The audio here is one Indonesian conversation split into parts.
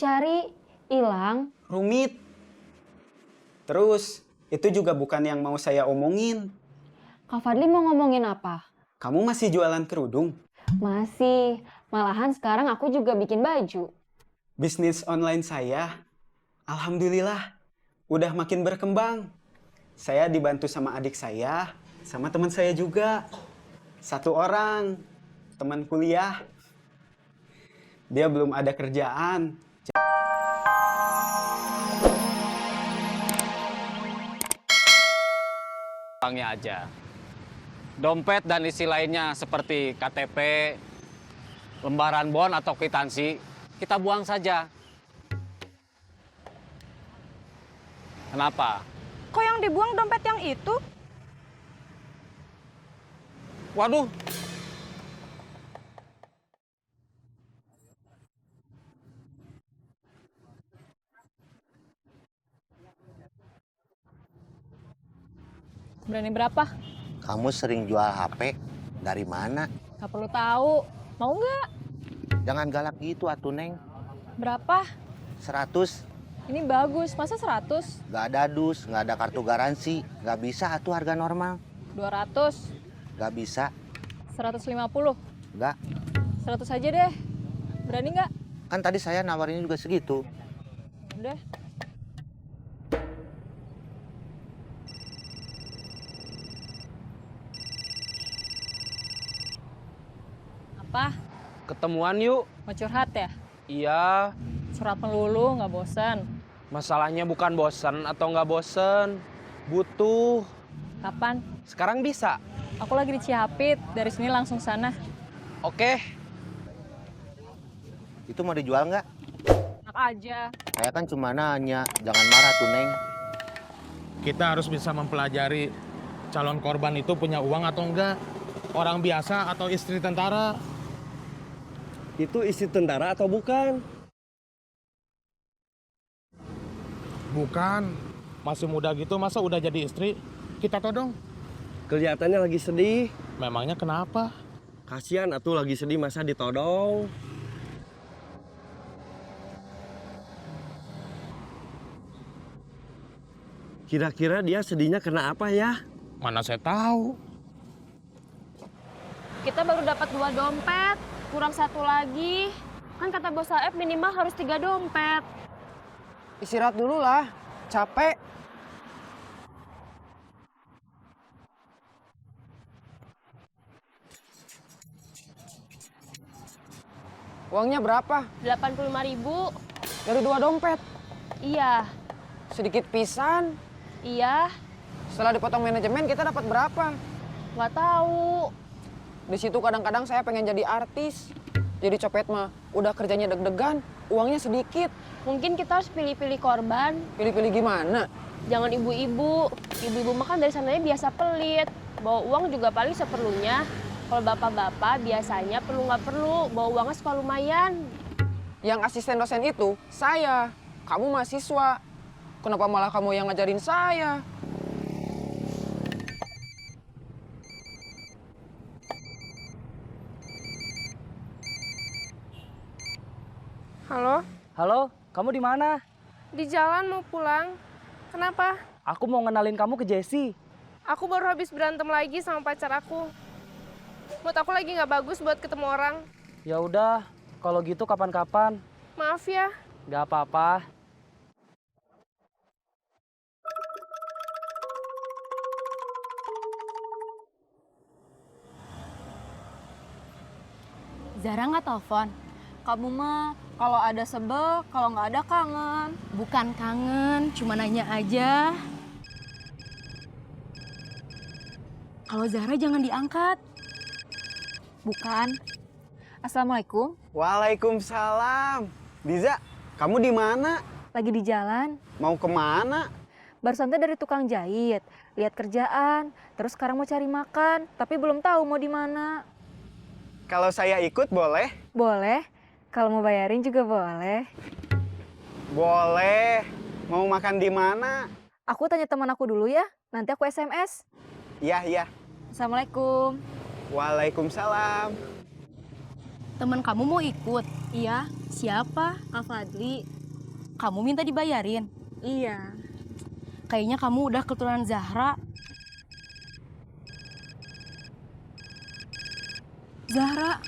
dicari, hilang. Rumit. Terus, itu juga bukan yang mau saya omongin. Kak Fadli mau ngomongin apa? Kamu masih jualan kerudung? Masih, malahan sekarang aku juga bikin baju. Bisnis online saya, alhamdulillah, udah makin berkembang. Saya dibantu sama adik saya, sama teman saya juga. Satu orang, teman kuliah. Dia belum ada kerjaan. Banknya aja. Dompet dan isi lainnya seperti KTP, lembaran bon atau kwitansi, kita buang saja. Kenapa? Kok yang dibuang dompet yang itu? Waduh, Berani berapa? Kamu sering jual HP? Dari mana? Gak perlu tahu. Mau nggak? Jangan galak gitu atuh, Neng. Berapa? 100. Ini bagus, masa 100? Gak ada dus, gak ada kartu garansi. Gak bisa atuh harga normal. 200? Gak bisa. 150? Gak. 100 aja deh. Berani nggak? Kan tadi saya nawarinnya juga segitu. Udah. Apa? Ketemuan yuk. Mau curhat ya? Iya, Curhat melulu, nggak bosan. masalahnya bukan bosen atau nggak bosen. Butuh. Kapan? Sekarang bisa. Aku lagi di Cihapit, dari sini langsung sana. Oke. Itu mau dijual nggak? Enak aja. Saya kan cuma nanya. Jangan marah tuh, Neng. Kita harus bisa mempelajari calon korban itu punya uang atau enggak. Orang biasa atau istri tentara. Itu istri tentara atau bukan? Bukan. Masih muda gitu, masa udah jadi istri? Kita todong. Kelihatannya lagi sedih. Memangnya kenapa? Kasihan atuh lagi sedih masa ditodong. Kira-kira dia sedihnya kena apa ya? Mana saya tahu. Kita baru dapat 2 dompet, kurang 1 lagi. Kan kata bos Saeb minimal harus 3 dompet. Istirahat dulu lah, capek. Uangnya berapa? 85.000. Dari 2 dompet. Iya, Sedikit pisan. iya, Setelah dipotong manajemen kita dapat berapa? nggak tahu. Di situ kadang-kadang saya pengen jadi artis. Jadi copet mah udah kerjanya deg-degan, uangnya sedikit. Mungkin kita harus pilih-pilih korban. Pilih-pilih gimana? Jangan ibu-ibu. Ibu-ibu makan dari sananya biasa pelit. Bawa uang juga paling seperlunya. Kalau bapak-bapak biasanya perlu nggak perlu, bawa uangnya suka lumayan. Yang asisten dosen itu saya. Kamu mahasiswa. Kenapa malah kamu yang ngajarin saya? Halo, Halo, kamu di mana? di jalan mau pulang. Kenapa? Aku mau ngenalin kamu ke Jessie. Aku baru habis berantem lagi sama pacar aku. Mood aku lagi nggak bagus buat ketemu orang. Ya udah, kalau gitu kapan-kapan. Maaf ya. Gak apa-apa. Zara nggak telepon. Kamu mah kalau ada sebel, kalau nggak ada kangen. Bukan kangen, cuma nanya aja. Kalau Zara jangan diangkat. Bukan. Assalamualaikum. Waalaikumsalam. Diza, kamu di mana? Lagi di jalan. Mau kemana? Barusan teh dari tukang jahit, lihat kerjaan, terus sekarang mau cari makan, tapi belum tahu mau di mana. Kalau saya ikut boleh? Boleh. Kalau mau bayarin juga boleh. Boleh. Mau makan di mana? Aku tanya teman aku dulu ya, nanti aku SMS. Iya, iya. Assalamualaikum. Waalaikumsalam. Teman kamu mau ikut? Iya, Siapa? Kak Fadli. Kamu minta dibayarin? Iya. Kayaknya kamu udah keturunan Zahra. Zahra.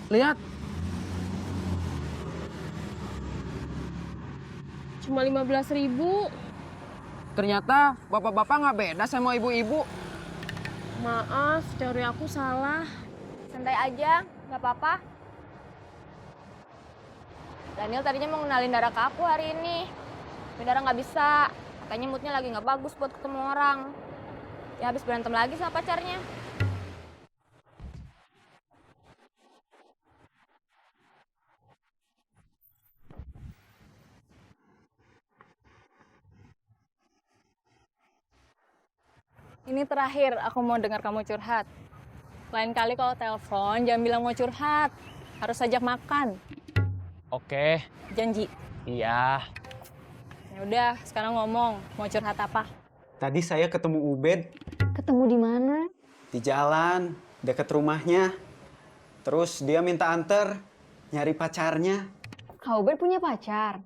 Lihat, Cuma 15.000. ternyata bapak-bapak nggak beda sama ibu-ibu. Maaf, teori aku salah. Santai aja, nggak apa-apa. Daniel tadinya mau ngenalin Dara ke aku hari ini. Tapi Dara nggak bisa. Katanya moodnya lagi nggak bagus buat ketemu orang. Ya habis berantem lagi sama pacarnya. Ini terakhir aku mau dengar kamu curhat. Lain kali kalau telepon jangan bilang mau curhat. Harus ajak makan. Oke, Janji. iya. Ya udah, sekarang ngomong, mau curhat apa? Tadi saya ketemu Ubed Ketemu di mana? di jalan, deket rumahnya. Terus dia minta anter, nyari pacarnya. Kak Ubed punya pacar.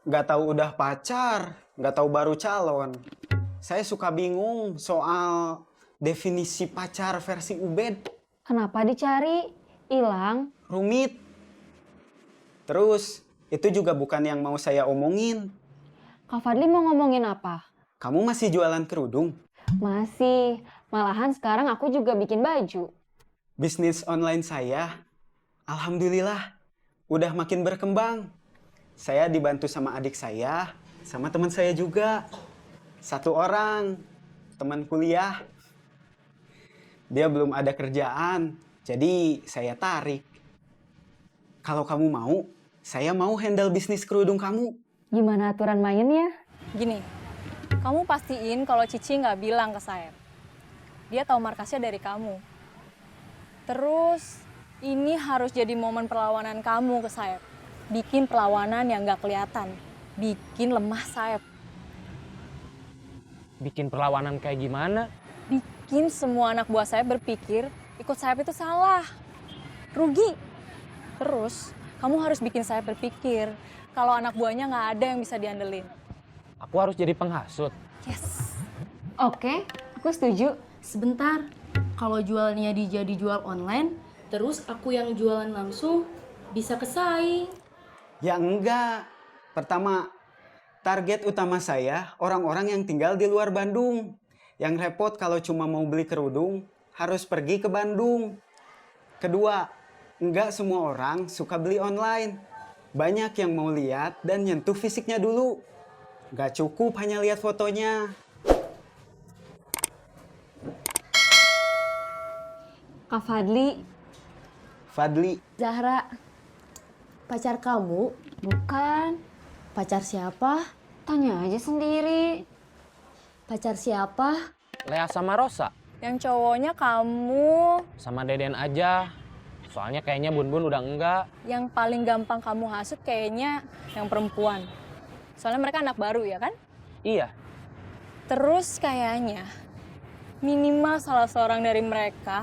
Nggak tahu udah pacar, nggak tahu baru calon. Saya suka bingung soal definisi pacar versi Ubed. Kenapa dicari? Hilang. Rumit. Terus, itu juga bukan yang mau saya omongin. Kak Fadli mau ngomongin apa? Kamu masih jualan kerudung? Masih. Malahan sekarang aku juga bikin baju. Bisnis online saya, alhamdulillah, udah makin berkembang. Saya dibantu sama adik saya, sama teman saya juga. Satu orang, teman kuliah. Dia belum ada kerjaan, jadi saya tarik. Kalau kamu mau, saya mau handle bisnis kerudung kamu. Gimana aturan mainnya? Gini, kamu pastiin kalau Cici nggak bilang ke saya. Dia tahu markasnya dari kamu. Terus, ini harus jadi momen perlawanan kamu ke saya. Bikin perlawanan yang nggak kelihatan. Bikin lemah saya. Bikin perlawanan kayak gimana? Bikin semua anak buah saya berpikir ikut sayap itu salah. Rugi. Terus, kamu harus bikin saya berpikir kalau anak buahnya nggak ada yang bisa diandelin. Aku harus jadi penghasut. Yes. Oke, aku setuju. Sebentar, kalau jualnya jadi jual online, terus aku yang jualan langsung, bisa kesaing. Ya enggak. Pertama, target utama saya orang-orang yang tinggal di luar Bandung. Yang repot kalau cuma mau beli kerudung, harus pergi ke Bandung. Kedua, enggak semua orang suka beli online. Banyak yang mau lihat dan nyentuh fisiknya dulu. Nggak cukup hanya lihat fotonya. Kak Fadli. Fadli. Zahra, pacar kamu? Bukan. Pacar siapa? Tanya aja sendiri. Pacar siapa? Lea sama Rosa, Yang cowoknya kamu, sama Deden aja. Soalnya kayaknya Bun-Bun udah enggak. yang paling gampang kamu hasut kayaknya yang perempuan. Soalnya mereka anak baru ya kan? Iya, Terus kayaknya minimal salah seorang dari mereka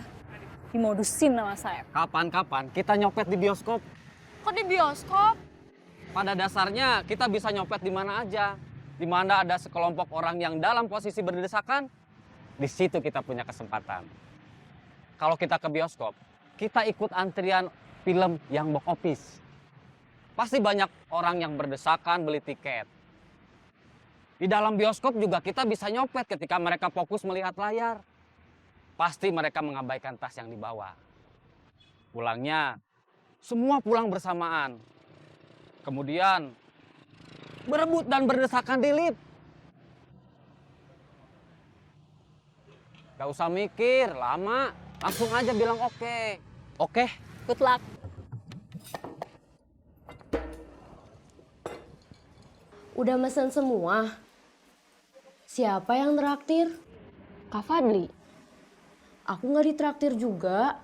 dimodusin sama saya. Kapan-kapan kita nyopet di bioskop. Kok di bioskop? Pada dasarnya kita bisa nyopet di mana aja. Di mana ada sekelompok orang yang dalam posisi berdesakan, di situ kita punya kesempatan. Kalau kita ke bioskop, kita ikut antrian film yang box office. Pasti banyak orang yang berdesakan beli tiket. Di dalam bioskop juga kita bisa nyopet ketika mereka fokus melihat layar. Pasti mereka mengabaikan tas yang dibawa. Pulangnya, semua pulang bersamaan. Kemudian, berebut dan berdesakan di lift. Gak usah mikir, lama. Langsung aja bilang oke. Oke. Good luck. Udah mesen semua? Siapa yang traktir? Kak Fadli. Aku nggak ditraktir juga.